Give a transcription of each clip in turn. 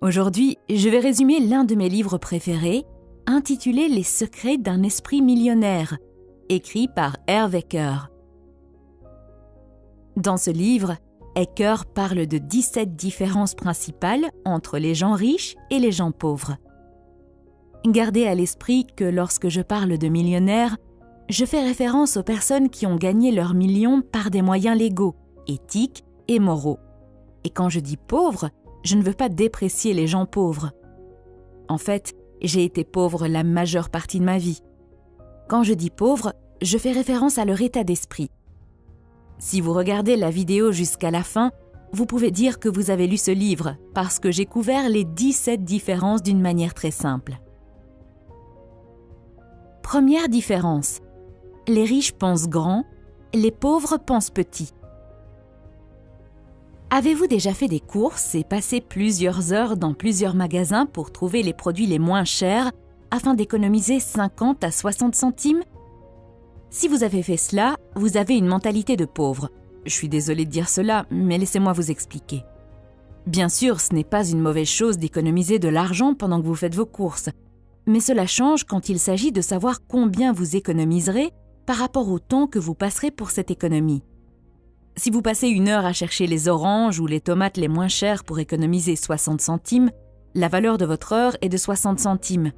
Aujourd'hui, je vais résumer l'un de mes livres préférés, intitulé « Les secrets d'un esprit millionnaire », écrit par Hervé Ecker. Dans ce livre, Ecker parle de 17 différences principales entre les gens riches et les gens pauvres. Gardez à l'esprit que lorsque je parle de millionnaires, je fais référence aux personnes qui ont gagné leurs millions par des moyens légaux, éthiques et moraux. Et quand je dis pauvres, je ne veux pas déprécier les gens pauvres. En fait, j'ai été pauvre la majeure partie de ma vie. Quand je dis pauvre, je fais référence à leur état d'esprit. Si vous regardez la vidéo jusqu'à la fin, vous pouvez dire que vous avez lu ce livre parce que j'ai couvert les 17 différences d'une manière très simple. Première différence. Les riches pensent grand, les pauvres pensent petit. Avez-vous déjà fait des courses et passé plusieurs heures dans plusieurs magasins pour trouver les produits les moins chers afin d'économiser 50 à 60 centimes? Si vous avez fait cela, vous avez une mentalité de pauvre. Je suis désolée de dire cela, mais laissez-moi vous expliquer. Bien sûr, ce n'est pas une mauvaise chose d'économiser de l'argent pendant que vous faites vos courses, mais cela change quand il s'agit de savoir combien vous économiserez par rapport au temps que vous passerez pour cette économie. Si vous passez 1 heure à chercher les oranges ou les tomates les moins chères pour économiser 60 centimes, la valeur de votre heure est de 60 centimes.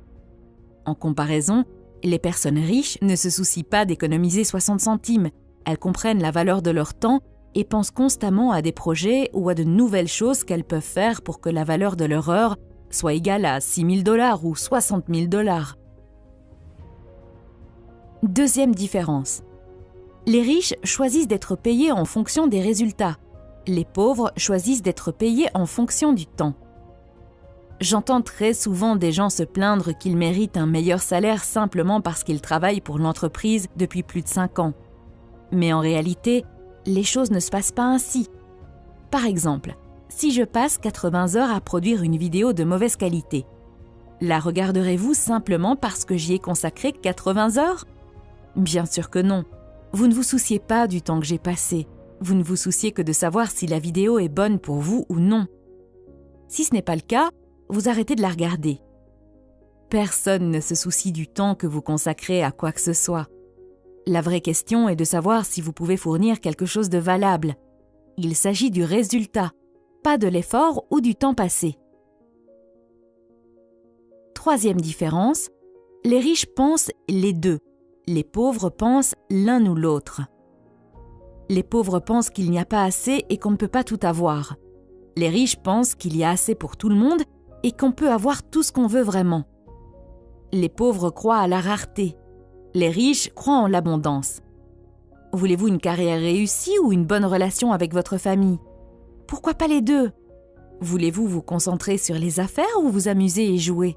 En comparaison, les personnes riches ne se soucient pas d'économiser 60 centimes. Elles comprennent la valeur de leur temps et pensent constamment à des projets ou à de nouvelles choses qu'elles peuvent faire pour que la valeur de leur heure soit égale à 6 000 $ ou 60 000 $. Deuxième différence. Les riches choisissent d'être payés en fonction des résultats. Les pauvres choisissent d'être payés en fonction du temps. J'entends très souvent des gens se plaindre qu'ils méritent un meilleur salaire simplement parce qu'ils travaillent pour l'entreprise depuis plus de 5 ans. Mais en réalité, les choses ne se passent pas ainsi. Par exemple, si je passe 80 heures à produire une vidéo de mauvaise qualité, la regarderez-vous simplement parce que j'y ai consacré 80 heures? Bien sûr que non. Vous ne vous souciez pas du temps que j'ai passé. Vous ne vous souciez que de savoir si la vidéo est bonne pour vous ou non. Si ce n'est pas le cas, vous arrêtez de la regarder. Personne ne se soucie du temps que vous consacrez à quoi que ce soit. La vraie question est de savoir si vous pouvez fournir quelque chose de valable. Il s'agit du résultat, pas de l'effort ou du temps passé. Troisième différence, les riches pensent les deux. Les pauvres pensent l'un ou l'autre. Les pauvres pensent qu'il n'y a pas assez et qu'on ne peut pas tout avoir. Les riches pensent qu'il y a assez pour tout le monde et qu'on peut avoir tout ce qu'on veut vraiment. Les pauvres croient à la rareté. Les riches croient en l'abondance. Voulez-vous une carrière réussie ou une bonne relation avec votre famille? Pourquoi pas les deux? Voulez-vous vous concentrer sur les affaires ou vous amuser et jouer?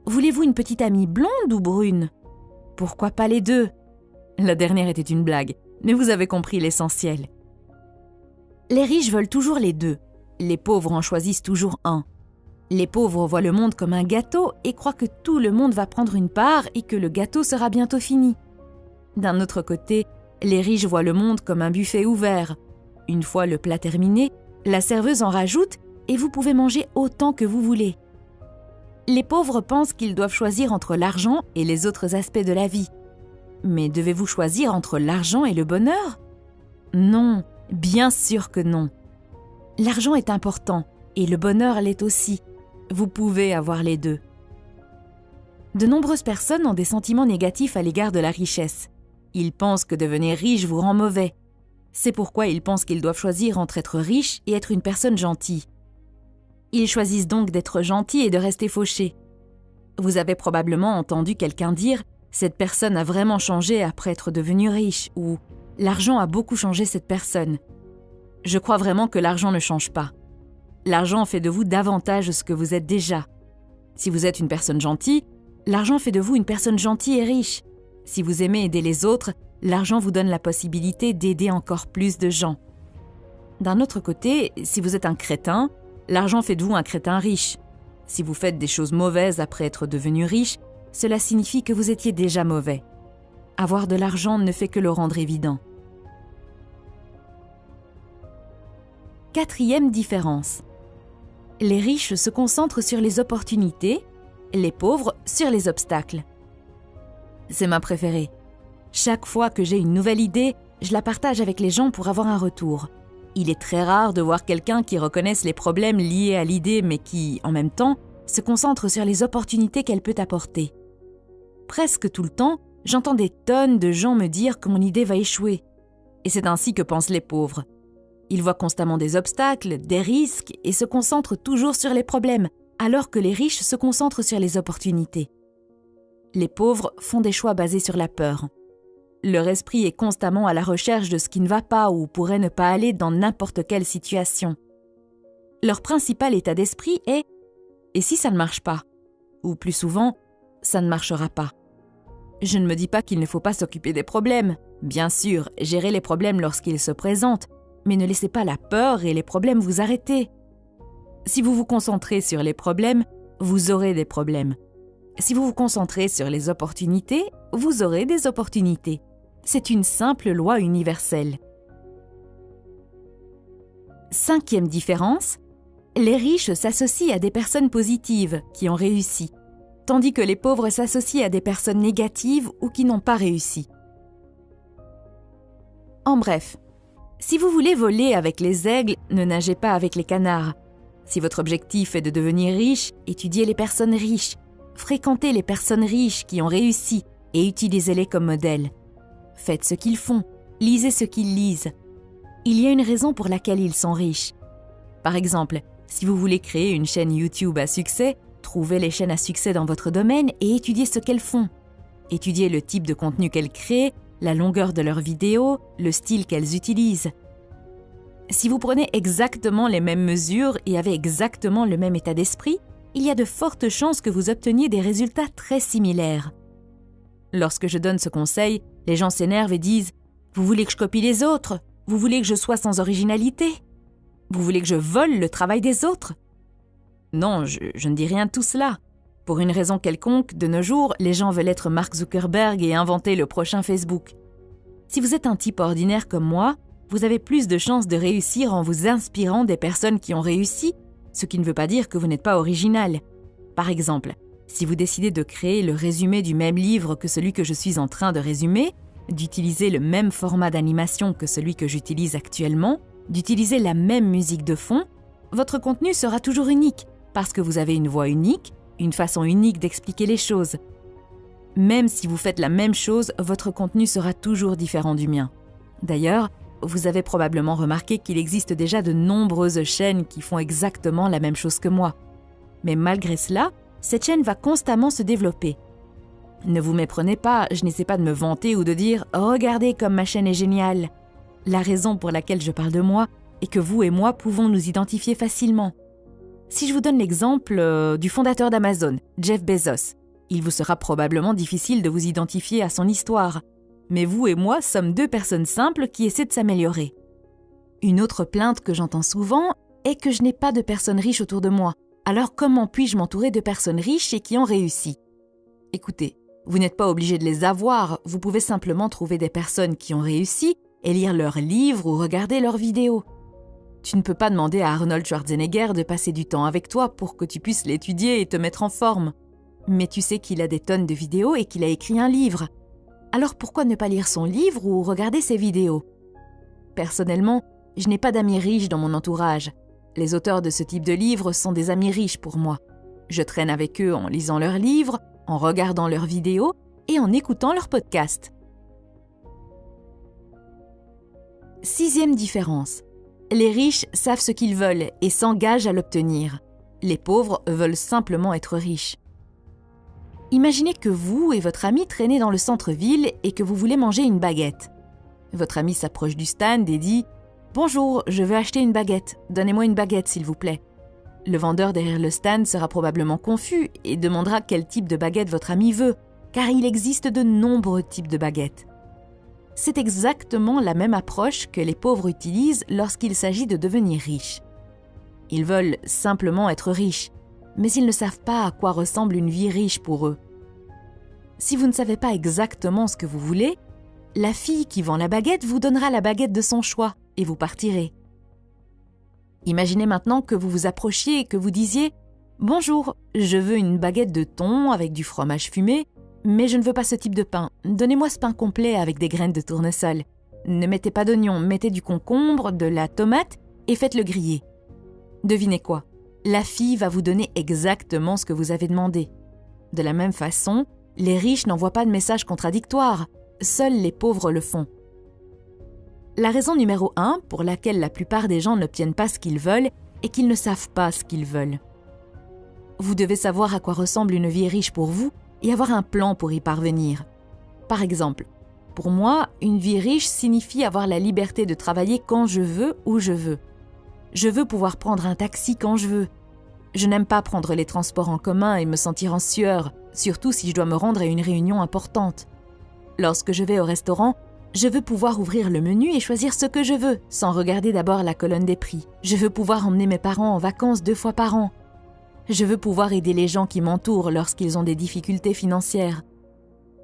Voulez-vous une petite amie blonde ou brune? Pourquoi pas les deux? La dernière était une blague, mais vous avez compris l'essentiel. Les riches veulent toujours les deux. Les pauvres en choisissent toujours un. Les pauvres voient le monde comme un gâteau et croient que tout le monde va prendre une part et que le gâteau sera bientôt fini. D'un autre côté, les riches voient le monde comme un buffet ouvert. Une fois le plat terminé, la serveuse en rajoute et vous pouvez manger autant que vous voulez. Les pauvres pensent qu'ils doivent choisir entre l'argent et les autres aspects de la vie. Mais devez-vous choisir entre l'argent et le bonheur? Non, bien sûr que non. L'argent est important et le bonheur l'est aussi. Vous pouvez avoir les deux. De nombreuses personnes ont des sentiments négatifs à l'égard de la richesse. Ils pensent que devenir riche vous rend mauvais. C'est pourquoi ils pensent qu'ils doivent choisir entre être riche et être une personne gentille. Ils choisissent donc d'être gentils et de rester fauchés. Vous avez probablement entendu quelqu'un dire « cette personne a vraiment changé après être devenue riche » ou « l'argent a beaucoup changé cette personne ». Je crois vraiment que l'argent ne change pas. L'argent fait de vous davantage ce que vous êtes déjà. Si vous êtes une personne gentille, l'argent fait de vous une personne gentille et riche. Si vous aimez aider les autres, l'argent vous donne la possibilité d'aider encore plus de gens. D'un autre côté, si vous êtes un crétin, l'argent fait de vous un crétin riche. Si vous faites des choses mauvaises après être devenu riche, cela signifie que vous étiez déjà mauvais. Avoir de l'argent ne fait que le rendre évident. Quatrième différence. Les riches se concentrent sur les opportunités, les pauvres sur les obstacles. C'est ma préférée. Chaque fois que j'ai une nouvelle idée, je la partage avec les gens pour avoir un retour. Il est très rare de voir quelqu'un qui reconnaisse les problèmes liés à l'idée mais qui, en même temps, se concentre sur les opportunités qu'elle peut apporter. Presque tout le temps, j'entends des tonnes de gens me dire que mon idée va échouer. Et c'est ainsi que pensent les pauvres. Ils voient constamment des obstacles, des risques et se concentrent toujours sur les problèmes, alors que les riches se concentrent sur les opportunités. Les pauvres font des choix basés sur la peur. Leur esprit est constamment à la recherche de ce qui ne va pas ou pourrait ne pas aller dans n'importe quelle situation. Leur principal état d'esprit est « et si ça ne marche pas ?» ou plus souvent « ça ne marchera pas ». Je ne me dis pas qu'il ne faut pas s'occuper des problèmes. Bien sûr, gérez les problèmes lorsqu'ils se présentent, mais ne laissez pas la peur et les problèmes vous arrêter. Si vous vous concentrez sur les problèmes, vous aurez des problèmes. Si vous vous concentrez sur les opportunités, vous aurez des opportunités. C'est une simple loi universelle. 5e différence, les riches s'associent à des personnes positives qui ont réussi, tandis que les pauvres s'associent à des personnes négatives ou qui n'ont pas réussi. En bref, si vous voulez voler avec les aigles, ne nagez pas avec les canards. Si votre objectif est de devenir riche, étudiez les personnes riches, fréquentez les personnes riches qui ont réussi et utilisez-les comme modèle. Faites ce qu'ils font, lisez ce qu'ils lisent. Il y a une raison pour laquelle ils sont riches. Par exemple, si vous voulez créer une chaîne YouTube à succès, trouvez les chaînes à succès dans votre domaine et étudiez ce qu'elles font. Étudiez le type de contenu qu'elles créent, la longueur de leurs vidéos, le style qu'elles utilisent. Si vous prenez exactement les mêmes mesures et avez exactement le même état d'esprit, il y a de fortes chances que vous obteniez des résultats très similaires. Lorsque je donne ce conseil, les gens s'énervent et disent « Vous voulez que je copie les autres ? Vous voulez que je sois sans originalité ? Vous voulez que je vole le travail des autres ?» Non, je ne dis rien de tout cela. Pour une raison quelconque, de nos jours, les gens veulent être Mark Zuckerberg et inventer le prochain Facebook. Si vous êtes un type ordinaire comme moi, vous avez plus de chances de réussir en vous inspirant des personnes qui ont réussi, ce qui ne veut pas dire que vous n'êtes pas original. Par exemple, si vous décidez de créer le résumé du même livre que celui que je suis en train de résumer, d'utiliser le même format d'animation que celui que j'utilise actuellement, d'utiliser la même musique de fond, votre contenu sera toujours unique, parce que vous avez une voix unique, une façon unique d'expliquer les choses. Même si vous faites la même chose, votre contenu sera toujours différent du mien. D'ailleurs, vous avez probablement remarqué qu'il existe déjà de nombreuses chaînes qui font exactement la même chose que moi. Mais malgré cela, cette chaîne va constamment se développer. Ne vous méprenez pas, je n'essaie pas de me vanter ou de dire « Regardez comme ma chaîne est géniale ». La raison pour laquelle je parle de moi est que vous et moi pouvons nous identifier facilement. Si je vous donne l'exemple du fondateur d'Amazon, Jeff Bezos, il vous sera probablement difficile de vous identifier à son histoire. Mais vous et moi sommes deux personnes simples qui essaient de s'améliorer. Une autre plainte que j'entends souvent est que je n'ai pas de personnes riches autour de moi. Alors comment puis-je m'entourer de personnes riches et qui ont réussi ? Écoutez, vous n'êtes pas obligé de les avoir, vous pouvez simplement trouver des personnes qui ont réussi et lire leurs livres ou regarder leurs vidéos. Tu ne peux pas demander à Arnold Schwarzenegger de passer du temps avec toi pour que tu puisses l'étudier et te mettre en forme. Mais tu sais qu'il a des tonnes de vidéos et qu'il a écrit un livre. Alors pourquoi ne pas lire son livre ou regarder ses vidéos ? Personnellement, je n'ai pas d'amis riches dans mon entourage. Les auteurs de ce type de livres sont des amis riches pour moi. Je traîne avec eux en lisant leurs livres, en regardant leurs vidéos et en écoutant leurs podcasts. 6e différence. Les riches savent ce qu'ils veulent et s'engagent à l'obtenir. Les pauvres veulent simplement être riches. Imaginez que vous et votre ami traînez dans le centre-ville et que vous voulez manger une baguette. Votre ami s'approche du stand et dit « Bonjour, je veux acheter une baguette. Donnez-moi une baguette, s'il vous plaît. » Le vendeur derrière le stand sera probablement confus et demandera quel type de baguette votre ami veut, car il existe de nombreux types de baguettes. C'est exactement la même approche que les pauvres utilisent lorsqu'il s'agit de devenir riches. Ils veulent simplement être riches, mais ils ne savent pas à quoi ressemble une vie riche pour eux. Si vous ne savez pas exactement ce que vous voulez, la fille qui vend la baguette vous donnera la baguette de son choix et vous partirez. Imaginez maintenant que vous vous approchiez et que vous disiez « Bonjour, je veux une baguette de thon avec du fromage fumé, mais je ne veux pas ce type de pain. Donnez-moi ce pain complet avec des graines de tournesol. Ne mettez pas d'oignon, mettez du concombre, de la tomate et faites-le griller. » Devinez quoi? La fille va vous donner exactement ce que vous avez demandé. De la même façon, les riches n'envoient pas de messages contradictoires. Seuls les pauvres le font. La raison numéro 1 pour laquelle la plupart des gens n'obtiennent pas ce qu'ils veulent est qu'ils ne savent pas ce qu'ils veulent. Vous devez savoir à quoi ressemble une vie riche pour vous et avoir un plan pour y parvenir. Par exemple, pour moi, une vie riche signifie avoir la liberté de travailler quand je veux, où je veux. Je veux pouvoir prendre un taxi quand je veux. Je n'aime pas prendre les transports en commun et me sentir en sueur, surtout si je dois me rendre à une réunion importante. Lorsque je vais au restaurant, je veux pouvoir ouvrir le menu et choisir ce que je veux, sans regarder d'abord la colonne des prix. Je veux pouvoir emmener mes parents en vacances 2 fois par an. Je veux pouvoir aider les gens qui m'entourent lorsqu'ils ont des difficultés financières.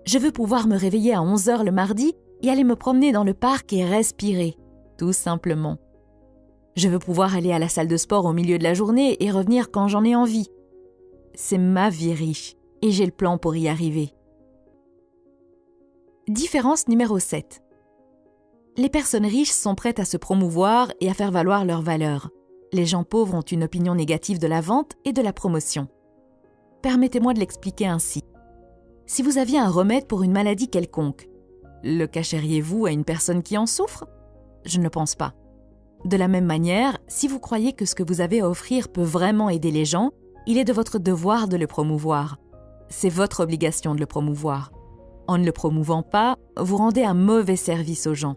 Je veux pouvoir me réveiller à 11h le mardi et aller me promener dans le parc et respirer, tout simplement. Je veux pouvoir aller à la salle de sport au milieu de la journée et revenir quand j'en ai envie. C'est ma vie riche et j'ai le plan pour y arriver. Différence numéro 7. Les personnes riches sont prêtes à se promouvoir et à faire valoir leurs valeurs. Les gens pauvres ont une opinion négative de la vente et de la promotion. Permettez-moi de l'expliquer ainsi. Si vous aviez un remède pour une maladie quelconque, le cacheriez-vous à une personne qui en souffre? Je ne le pense pas. De la même manière, si vous croyez que ce que vous avez à offrir peut vraiment aider les gens, il est de votre devoir de le promouvoir. C'est votre obligation de le promouvoir. En ne le promouvant pas, vous rendez un mauvais service aux gens.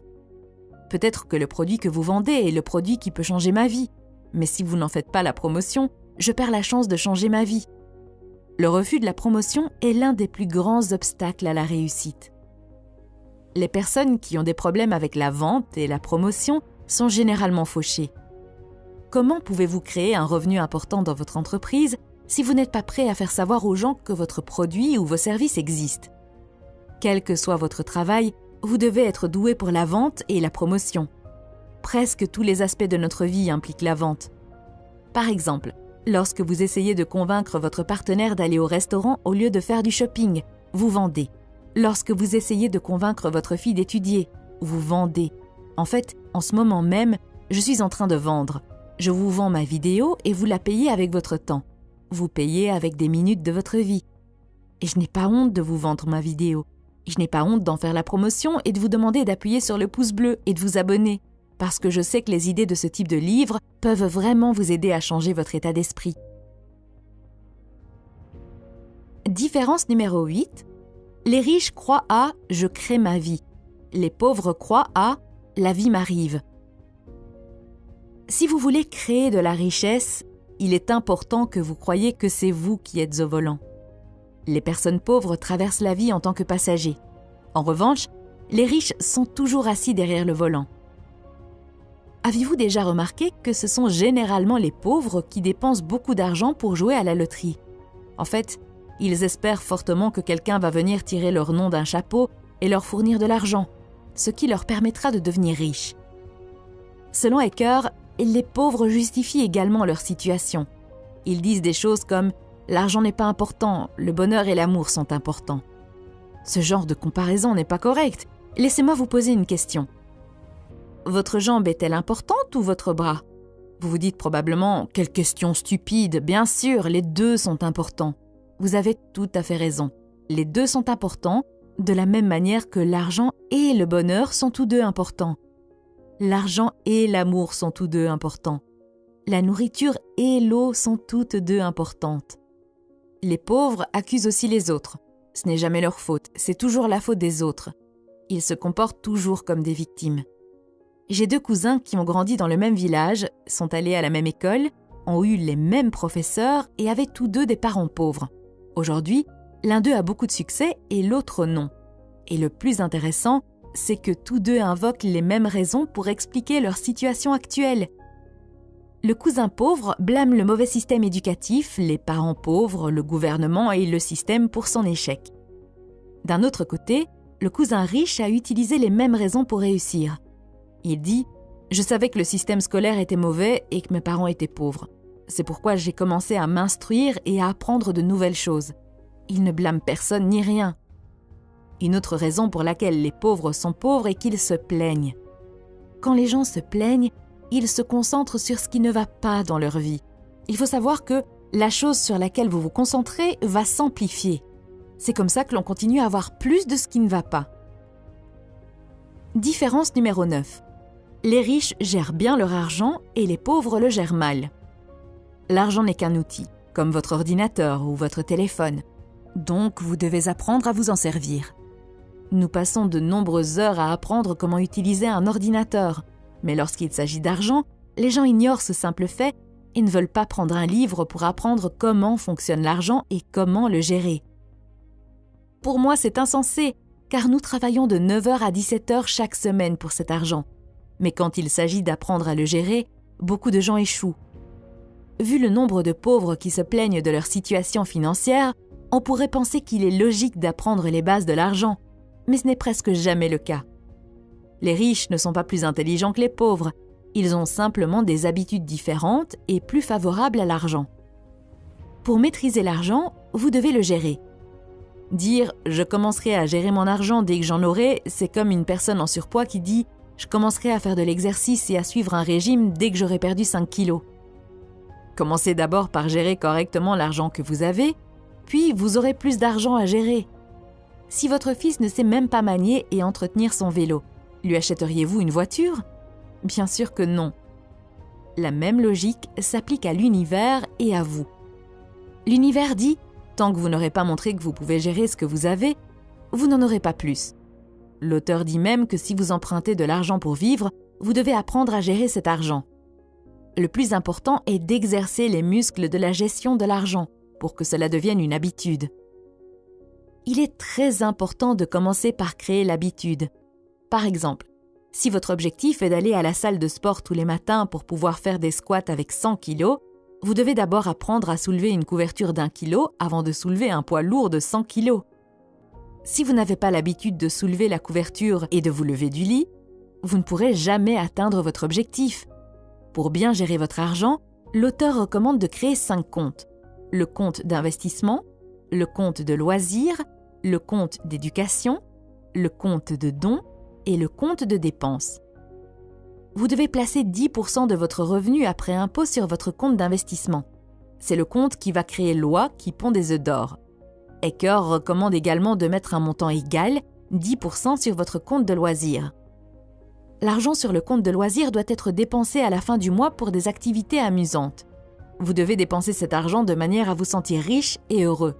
Peut-être que le produit que vous vendez est le produit qui peut changer ma vie, mais si vous n'en faites pas la promotion, je perds la chance de changer ma vie. Le refus de la promotion est l'un des plus grands obstacles à la réussite. Les personnes qui ont des problèmes avec la vente et la promotion sont généralement fauchées. Comment pouvez-vous créer un revenu important dans votre entreprise si vous n'êtes pas prêt à faire savoir aux gens que votre produit ou vos services existent? Quel que soit votre travail, vous devez être doué pour la vente et la promotion. Presque tous les aspects de notre vie impliquent la vente. Par exemple, lorsque vous essayez de convaincre votre partenaire d'aller au restaurant au lieu de faire du shopping, vous vendez. Lorsque vous essayez de convaincre votre fille d'étudier, vous vendez. En fait, en ce moment même, je suis en train de vendre. Je vous vends ma vidéo et vous la payez avec votre temps. Vous payez avec des minutes de votre vie. Et je n'ai pas honte de vous vendre ma vidéo. Je n'ai pas honte d'en faire la promotion et de vous demander d'appuyer sur le pouce bleu et de vous abonner, parce que je sais que les idées de ce type de livre peuvent vraiment vous aider à changer votre état d'esprit. Différence numéro 8. Les riches croient à « je crée ma vie ». Les pauvres croient à « la vie m'arrive ». Si vous voulez créer de la richesse, il est important que vous croyiez que c'est vous qui êtes au volant. Les personnes pauvres traversent la vie en tant que passagers. En revanche, les riches sont toujours assis derrière le volant. Avez-vous déjà remarqué que ce sont généralement les pauvres qui dépensent beaucoup d'argent pour jouer à la loterie? En fait, ils espèrent fortement que quelqu'un va venir tirer leur nom d'un chapeau et leur fournir de l'argent, ce qui leur permettra de devenir riches. Selon Ecker, les pauvres justifient également leur situation. Ils disent des choses comme « l'argent n'est pas important, le bonheur et l'amour sont importants ». Ce genre de comparaison n'est pas correct. Laissez-moi vous poser une question. Votre jambe est-elle importante ou votre bras? Vous vous dites probablement « quelle question stupide, bien sûr, les deux sont importants ». Vous avez tout à fait raison. Les deux sont importants, de la même manière que l'argent et le bonheur sont tous deux importants. L'argent et l'amour sont tous deux importants. La nourriture et l'eau sont toutes deux importantes. Les pauvres accusent aussi les autres. Ce n'est jamais leur faute, c'est toujours la faute des autres. Ils se comportent toujours comme des victimes. J'ai 2 cousins qui ont grandi dans le même village, sont allés à la même école, ont eu les mêmes professeurs et avaient tous deux des parents pauvres. Aujourd'hui, l'un d'eux a beaucoup de succès et l'autre non. Et le plus intéressant, c'est que tous deux invoquent les mêmes raisons pour expliquer leur situation actuelle. Le cousin pauvre blâme le mauvais système éducatif, les parents pauvres, le gouvernement et le système pour son échec. D'un autre côté, le cousin riche a utilisé les mêmes raisons pour réussir. Il dit « Je savais que le système scolaire était mauvais et que mes parents étaient pauvres. C'est pourquoi j'ai commencé à m'instruire et à apprendre de nouvelles choses. Ils ne blâment personne ni rien. Une autre raison pour laquelle les pauvres sont pauvres est qu'ils se plaignent. Quand les gens se plaignent, ils se concentrent sur ce qui ne va pas dans leur vie. Il faut savoir que la chose sur laquelle vous vous concentrez va s'amplifier. C'est comme ça que l'on continue à avoir plus de ce qui ne va pas. Différence numéro 9. Les riches gèrent bien leur argent et les pauvres le gèrent mal. L'argent n'est qu'un outil, comme votre ordinateur ou votre téléphone. Donc, vous devez apprendre à vous en servir. Nous passons de nombreuses heures à apprendre comment utiliser un ordinateur. Mais lorsqu'il s'agit d'argent, les gens ignorent ce simple fait et ne veulent pas prendre un livre pour apprendre comment fonctionne l'argent et comment le gérer. Pour moi, c'est insensé, car nous travaillons de 9h à 17h chaque semaine pour cet argent. Mais quand il s'agit d'apprendre à le gérer, beaucoup de gens échouent. Vu le nombre de pauvres qui se plaignent de leur situation financière, on pourrait penser qu'il est logique d'apprendre les bases de l'argent, mais ce n'est presque jamais le cas. Les riches ne sont pas plus intelligents que les pauvres, ils ont simplement des habitudes différentes et plus favorables à l'argent. Pour maîtriser l'argent, vous devez le gérer. Dire « je commencerai à gérer mon argent dès que j'en aurai », c'est comme une personne en surpoids qui dit « je commencerai à faire de l'exercice et à suivre un régime dès que j'aurai perdu 5 kilos ». Commencez d'abord par gérer correctement l'argent que vous avez, puis vous aurez plus d'argent à gérer. Si votre fils ne sait même pas manier et entretenir son vélo, lui achèteriez-vous une voiture ? Bien sûr que non. La même logique s'applique à l'univers et à vous. L'univers dit « tant que vous n'aurez pas montré que vous pouvez gérer ce que vous avez, vous n'en aurez pas plus ». L'auteur dit même que si vous empruntez de l'argent pour vivre, vous devez apprendre à gérer cet argent. Le plus important est d'exercer les muscles de la gestion de l'argent pour que cela devienne une habitude. Il est très important de commencer par créer l'habitude. Par exemple, si votre objectif est d'aller à la salle de sport tous les matins pour pouvoir faire des squats avec 100 kg, vous devez d'abord apprendre à soulever une couverture d'1 kg avant de soulever un poids lourd de 100 kg. Si vous n'avez pas l'habitude de soulever la couverture et de vous lever du lit, vous ne pourrez jamais atteindre votre objectif. Pour bien gérer votre argent, l'auteur recommande de créer 5 comptes. Le compte d'investissement, le compte de loisirs, le compte d'éducation, le compte de dons et le compte de dépenses. Vous devez placer 10% de votre revenu après impôt sur votre compte d'investissement. C'est le compte qui va créer l'oie qui pond des œufs d'or. Ecker recommande également de mettre un montant égal, 10% sur votre compte de loisirs. L'argent sur le compte de loisirs doit être dépensé à la fin du mois pour des activités amusantes. Vous devez dépenser cet argent de manière à vous sentir riche et heureux.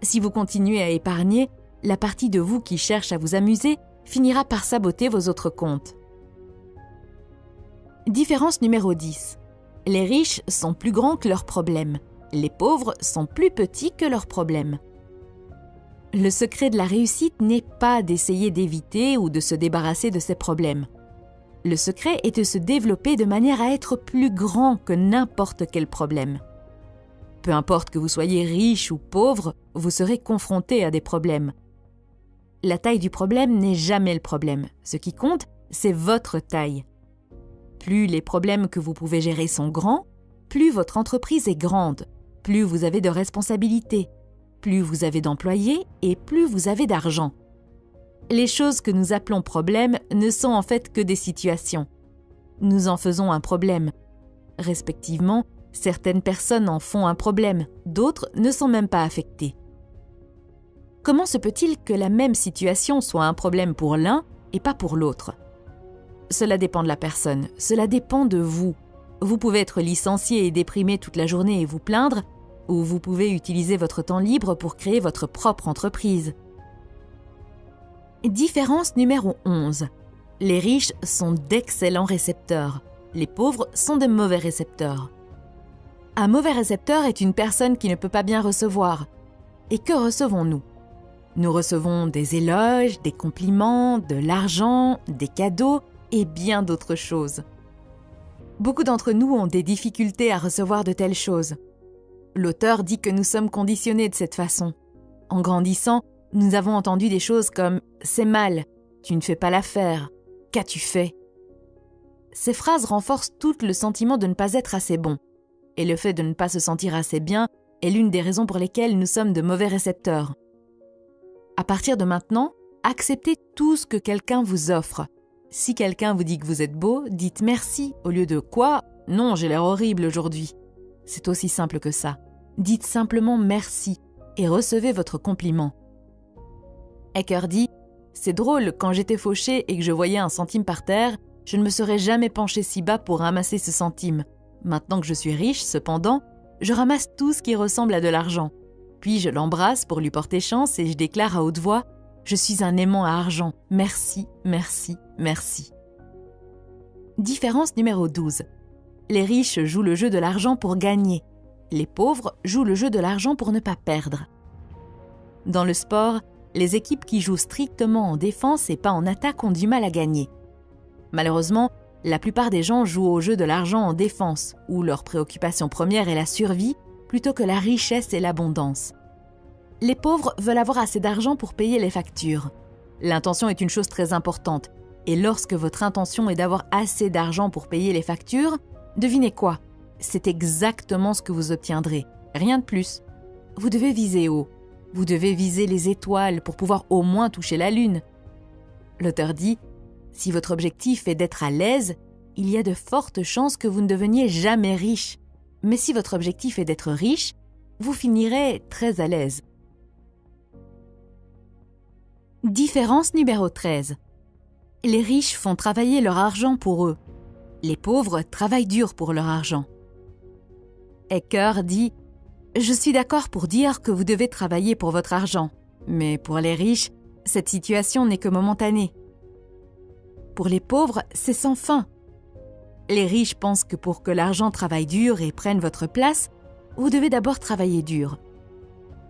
Si vous continuez à épargner, la partie de vous qui cherche à vous amuser finira par saboter vos autres comptes. Différence numéro 10. Les riches sont plus grands que leurs problèmes. Les pauvres sont plus petits que leurs problèmes. Le secret de la réussite n'est pas d'essayer d'éviter ou de se débarrasser de ses problèmes. Le secret est de se développer de manière à être plus grand que n'importe quel problème. Peu importe que vous soyez riche ou pauvre, vous serez confronté à des problèmes. La taille du problème n'est jamais le problème. Ce qui compte, c'est votre taille. Plus les problèmes que vous pouvez gérer sont grands, plus votre entreprise est grande, plus vous avez de responsabilités, plus vous avez d'employés et plus vous avez d'argent. Les choses que nous appelons problèmes ne sont en fait que des situations. Nous en faisons un problème. Respectivement, certaines personnes en font un problème, d'autres ne sont même pas affectées. Comment se peut-il que la même situation soit un problème pour l'un et pas pour l'autre ? Cela dépend de la personne, cela dépend de vous. Vous pouvez être licencié et déprimé toute la journée et vous plaindre, ou vous pouvez utiliser votre temps libre pour créer votre propre entreprise. Différence numéro 11. Les riches sont d'excellents récepteurs. Les pauvres sont de mauvais récepteurs. Un mauvais récepteur est une personne qui ne peut pas bien recevoir. Et que recevons-nous ? Nous recevons des éloges, des compliments, de l'argent, des cadeaux et bien d'autres choses. Beaucoup d'entre nous ont des difficultés à recevoir de telles choses. L'auteur dit que nous sommes conditionnés de cette façon. En grandissant, nous avons entendu des choses comme « c'est mal »,« tu ne fais pas l'affaire »,« qu'as-tu fait ?» Ces phrases renforcent tout le sentiment de ne pas être assez bon. Et le fait de ne pas se sentir assez bien est l'une des raisons pour lesquelles nous sommes de mauvais récepteurs. À partir de maintenant, acceptez tout ce que quelqu'un vous offre. Si quelqu'un vous dit que vous êtes beau, dites merci au lieu de « Quoi ? Non, j'ai l'air horrible aujourd'hui ». C'est aussi simple que ça. Dites simplement merci et recevez votre compliment. Ecker dit « C'est drôle, quand j'étais fauché et que je voyais un centime par terre, je ne me serais jamais penché si bas pour ramasser ce centime. Maintenant que je suis riche, cependant, je ramasse tout ce qui ressemble à de l'argent. Puis je l'embrasse pour lui porter chance et je déclare à haute voix « Je suis un aimant à argent. Merci, merci, merci. » Différence numéro 12. Les riches jouent le jeu de l'argent pour gagner. Les pauvres jouent le jeu de l'argent pour ne pas perdre. Dans le sport, les équipes qui jouent strictement en défense et pas en attaque ont du mal à gagner. Malheureusement, la plupart des gens jouent au jeu de l'argent en défense, où leur préoccupation première est la survie plutôt que la richesse et l'abondance. Les pauvres veulent avoir assez d'argent pour payer les factures. L'intention est une chose très importante, et lorsque votre intention est d'avoir assez d'argent pour payer les factures, devinez quoi ? C'est exactement ce que vous obtiendrez, rien de plus. Vous devez viser haut. Vous devez viser les étoiles pour pouvoir au moins toucher la lune. L'auteur dit « Si votre objectif est d'être à l'aise, il y a de fortes chances que vous ne deveniez jamais riche. Mais si votre objectif est d'être riche, vous finirez très à l'aise. » Différence numéro 13. Les riches font travailler leur argent pour eux. Les pauvres travaillent dur pour leur argent. Ecker dit « Je suis d'accord pour dire que vous devez travailler pour votre argent, mais pour les riches, cette situation n'est que momentanée. Pour les pauvres, c'est sans fin. Les riches pensent que pour que l'argent travaille dur et prenne votre place, vous devez d'abord travailler dur.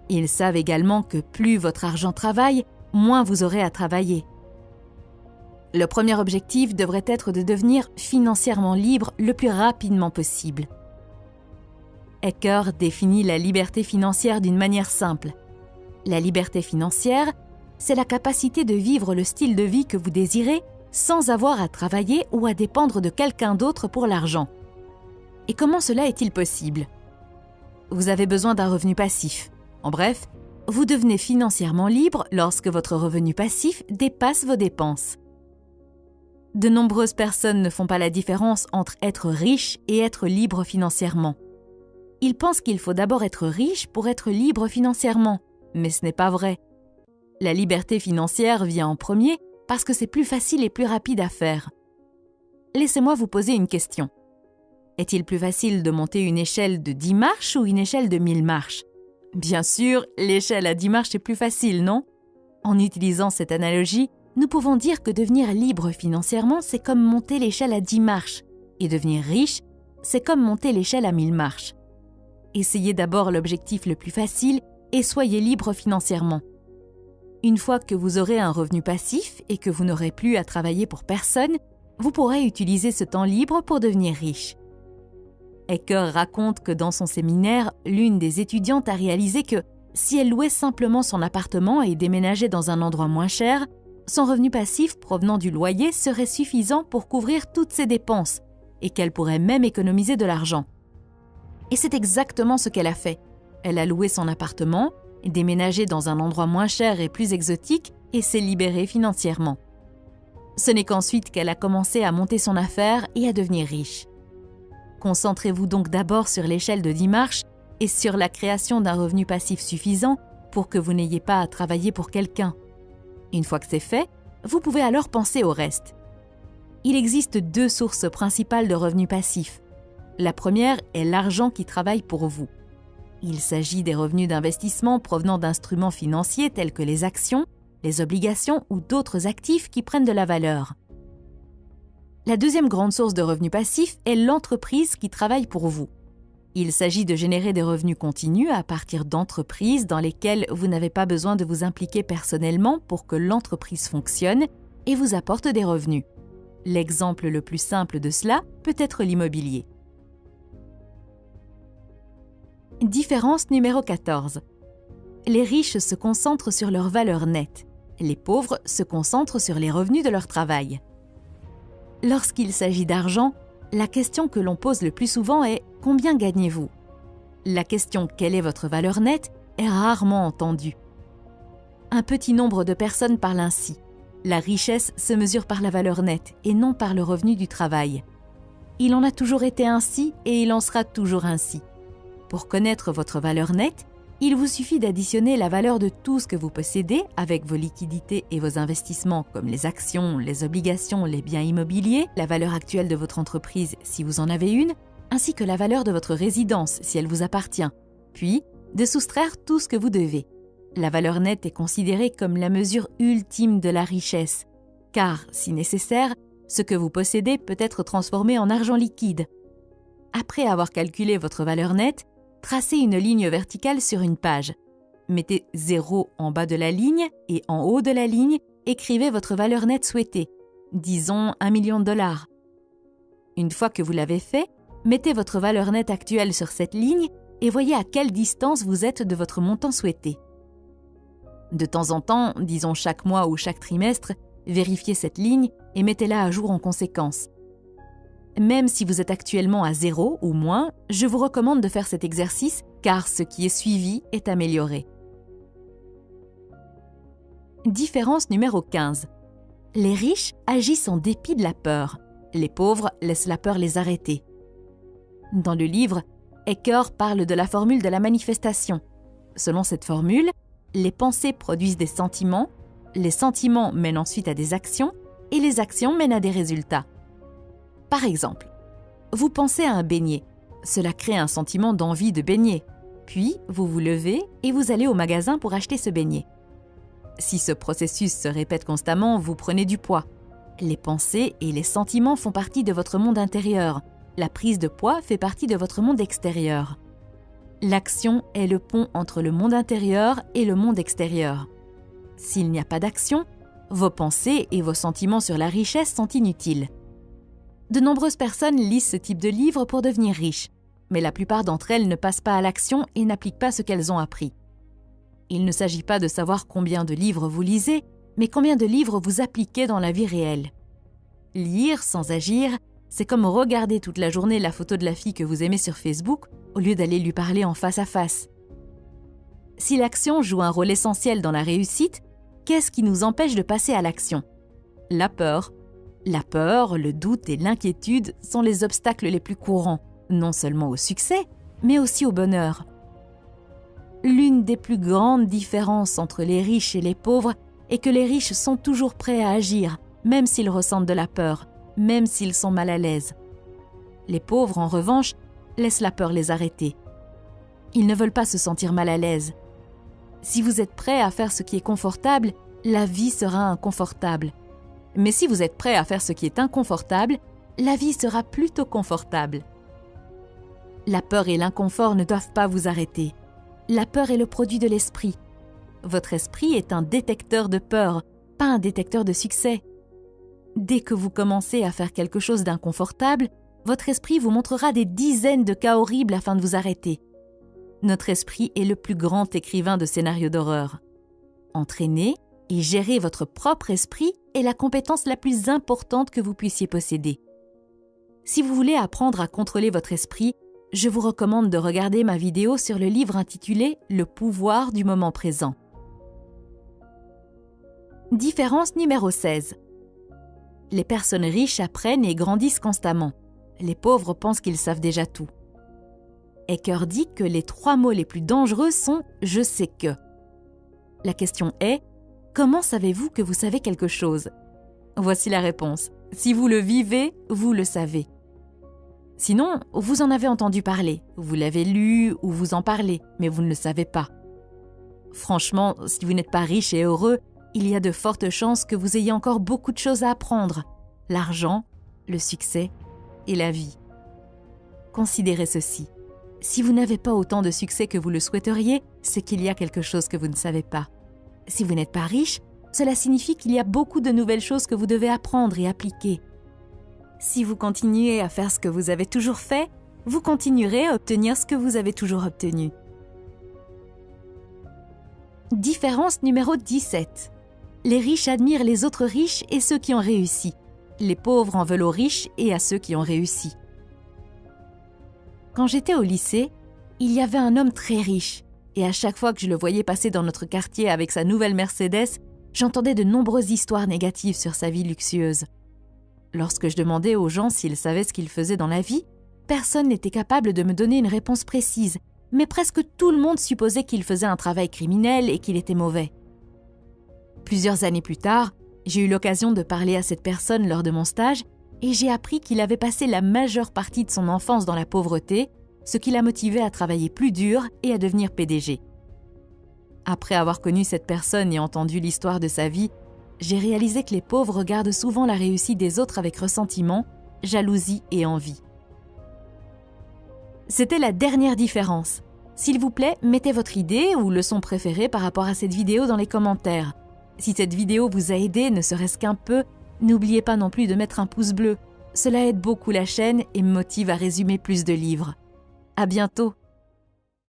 Ils savent également que plus votre argent travaille, moins vous aurez à travailler. Le premier objectif devrait être de devenir financièrement libre le plus rapidement possible. Ecker définit la liberté financière d'une manière simple. La liberté financière, c'est la capacité de vivre le style de vie que vous désirez sans avoir à travailler ou à dépendre de quelqu'un d'autre pour l'argent. Et comment cela est-il possible ? Vous avez besoin d'un revenu passif. En bref, vous devenez financièrement libre lorsque votre revenu passif dépasse vos dépenses. De nombreuses personnes ne font pas la différence entre être riche et être libre financièrement. Ils pensent qu'il faut d'abord être riche pour être libre financièrement, mais ce n'est pas vrai. La liberté financière vient en premier parce que c'est plus facile et plus rapide à faire. Laissez-moi vous poser une question. Est-il plus facile de monter une échelle de 10 marches ou une échelle de 1000 marches ? Bien sûr, l'échelle à 10 marches est plus facile, non ? En utilisant cette analogie, nous pouvons dire que devenir libre financièrement, c'est comme monter l'échelle à 10 marches, et devenir riche, c'est comme monter l'échelle à 1000 marches. Essayez d'abord l'objectif le plus facile et soyez libre financièrement. Une fois que vous aurez un revenu passif et que vous n'aurez plus à travailler pour personne, vous pourrez utiliser ce temps libre pour devenir riche. Ecker raconte que dans son séminaire, l'une des étudiantes a réalisé que si elle louait simplement son appartement et déménageait dans un endroit moins cher, son revenu passif provenant du loyer serait suffisant pour couvrir toutes ses dépenses et qu'elle pourrait même économiser de l'argent. Et c'est exactement ce qu'elle a fait. Elle a loué son appartement, déménagé dans un endroit moins cher et plus exotique et s'est libérée financièrement. Ce n'est qu'ensuite qu'elle a commencé à monter son affaire et à devenir riche. Concentrez-vous donc d'abord sur l'échelle de 10 marches et sur la création d'un revenu passif suffisant pour que vous n'ayez pas à travailler pour quelqu'un. Une fois que c'est fait, vous pouvez alors penser au reste. Il existe 2 sources principales de revenus passifs. La première est l'argent qui travaille pour vous. Il s'agit des revenus d'investissement provenant d'instruments financiers tels que les actions, les obligations ou d'autres actifs qui prennent de la valeur. La deuxième grande source de revenus passifs est l'entreprise qui travaille pour vous. Il s'agit de générer des revenus continus à partir d'entreprises dans lesquelles vous n'avez pas besoin de vous impliquer personnellement pour que l'entreprise fonctionne et vous apporte des revenus. L'exemple le plus simple de cela peut être l'immobilier. Différence numéro 14. Les riches se concentrent sur leur valeur nette. Les pauvres se concentrent sur les revenus de leur travail. Lorsqu'il s'agit d'argent, la question que l'on pose le plus souvent est « Combien gagnez-vous » La question « Quelle est votre valeur nette » est rarement entendue. Un petit nombre de personnes parlent ainsi. La richesse se mesure par la valeur nette et non par le revenu du travail. Il en a toujours été ainsi et il en sera toujours ainsi. Pour connaître votre valeur nette, il vous suffit d'additionner la valeur de tout ce que vous possédez avec vos liquidités et vos investissements comme les actions, les obligations, les biens immobiliers, la valeur actuelle de votre entreprise si vous en avez une, ainsi que la valeur de votre résidence si elle vous appartient, puis de soustraire tout ce que vous devez. La valeur nette est considérée comme la mesure ultime de la richesse, car, si nécessaire, ce que vous possédez peut être transformé en argent liquide. Après avoir calculé votre valeur nette, tracez une ligne verticale sur une page. Mettez 0 en bas de la ligne et en haut de la ligne, écrivez votre valeur nette souhaitée, disons 1 million de dollars. Une fois que vous l'avez fait, mettez votre valeur nette actuelle sur cette ligne et voyez à quelle distance vous êtes de votre montant souhaité. De temps en temps, disons chaque mois ou chaque trimestre, vérifiez cette ligne et mettez-la à jour en conséquence. Même si vous êtes actuellement à 0 ou moins, je vous recommande de faire cet exercice car ce qui est suivi est amélioré. Différence numéro 15. Les riches agissent en dépit de la peur. Les pauvres laissent la peur les arrêter. Dans le livre, Ecker parle de la formule de la manifestation. Selon cette formule, les pensées produisent des sentiments, les sentiments mènent ensuite à des actions et les actions mènent à des résultats. Par exemple, vous pensez à un beignet. Cela crée un sentiment d'envie de beignet. Puis, vous vous levez et vous allez au magasin pour acheter ce beignet. Si ce processus se répète constamment, vous prenez du poids. Les pensées et les sentiments font partie de votre monde intérieur. La prise de poids fait partie de votre monde extérieur. L'action est le pont entre le monde intérieur et le monde extérieur. S'il n'y a pas d'action, vos pensées et vos sentiments sur la richesse sont inutiles. De nombreuses personnes lisent ce type de livre pour devenir riches, mais la plupart d'entre elles ne passent pas à l'action et n'appliquent pas ce qu'elles ont appris. Il ne s'agit pas de savoir combien de livres vous lisez, mais combien de livres vous appliquez dans la vie réelle. Lire sans agir, c'est comme regarder toute la journée la photo de la fille que vous aimez sur Facebook au lieu d'aller lui parler en face à face. Si l'action joue un rôle essentiel dans la réussite, qu'est-ce qui nous empêche de passer à l'action ? La peur. La peur, le doute et l'inquiétude sont les obstacles les plus courants, non seulement au succès, mais aussi au bonheur. L'une des plus grandes différences entre les riches et les pauvres est que les riches sont toujours prêts à agir, même s'ils ressentent de la peur, même s'ils sont mal à l'aise. Les pauvres, en revanche, laissent la peur les arrêter. Ils ne veulent pas se sentir mal à l'aise. Si vous êtes prêt à faire ce qui est confortable, la vie sera inconfortable. Mais si vous êtes prêt à faire ce qui est inconfortable, la vie sera plutôt confortable. La peur et l'inconfort ne doivent pas vous arrêter. La peur est le produit de l'esprit. Votre esprit est un détecteur de peur, pas un détecteur de succès. Dès que vous commencez à faire quelque chose d'inconfortable, votre esprit vous montrera des dizaines de cas horribles afin de vous arrêter. Notre esprit est le plus grand écrivain de scénarios d'horreur. Entraîner et gérer votre propre esprit est la compétence la plus importante que vous puissiez posséder. Si vous voulez apprendre à contrôler votre esprit, je vous recommande de regarder ma vidéo sur le livre intitulé « Le pouvoir du moment présent ». Différence numéro 16. Les personnes riches apprennent et grandissent constamment. Les pauvres pensent qu'ils savent déjà tout. Ecker dit que les 3 mots les plus dangereux sont « je sais que ». La question est « comment savez-vous que vous savez quelque chose ?» Voici la réponse. Si vous le vivez, vous le savez. Sinon, vous en avez entendu parler, vous l'avez lu ou vous en parlez, mais vous ne le savez pas. Franchement, si vous n'êtes pas riche et heureux, il y a de fortes chances que vous ayez encore beaucoup de choses à apprendre. L'argent, le succès et la vie. Considérez ceci. Si vous n'avez pas autant de succès que vous le souhaiteriez, c'est qu'il y a quelque chose que vous ne savez pas. Si vous n'êtes pas riche, cela signifie qu'il y a beaucoup de nouvelles choses que vous devez apprendre et appliquer. Si vous continuez à faire ce que vous avez toujours fait, vous continuerez à obtenir ce que vous avez toujours obtenu. Différence numéro 17. Les riches admirent les autres riches et ceux qui ont réussi. les pauvres en veulent aux riches et à ceux qui ont réussi. Quand j'étais au lycée, il y avait un homme très riche, et à chaque fois que je le voyais passer dans notre quartier avec sa nouvelle Mercedes, j'entendais de nombreuses histoires négatives sur sa vie luxueuse. Lorsque je demandais aux gens s'ils savaient ce qu'il faisait dans la vie, personne n'était capable de me donner une réponse précise, mais presque tout le monde supposait qu'il faisait un travail criminel et qu'il était mauvais. Plusieurs années plus tard, j'ai eu l'occasion de parler à cette personne lors de mon stage et j'ai appris qu'il avait passé la majeure partie de son enfance dans la pauvreté, ce qui l'a motivé à travailler plus dur et à devenir PDG. Après avoir connu cette personne et entendu l'histoire de sa vie, j'ai réalisé que les pauvres regardent souvent la réussite des autres avec ressentiment, jalousie et envie. C'était la dernière différence. S'il vous plaît, mettez votre idée ou leçon préférée par rapport à cette vidéo dans les commentaires. Si cette vidéo vous a aidé, ne serait-ce qu'un peu, n'oubliez pas non plus de mettre un pouce bleu. Cela aide beaucoup la chaîne et me motive à résumer plus de livres. À bientôt!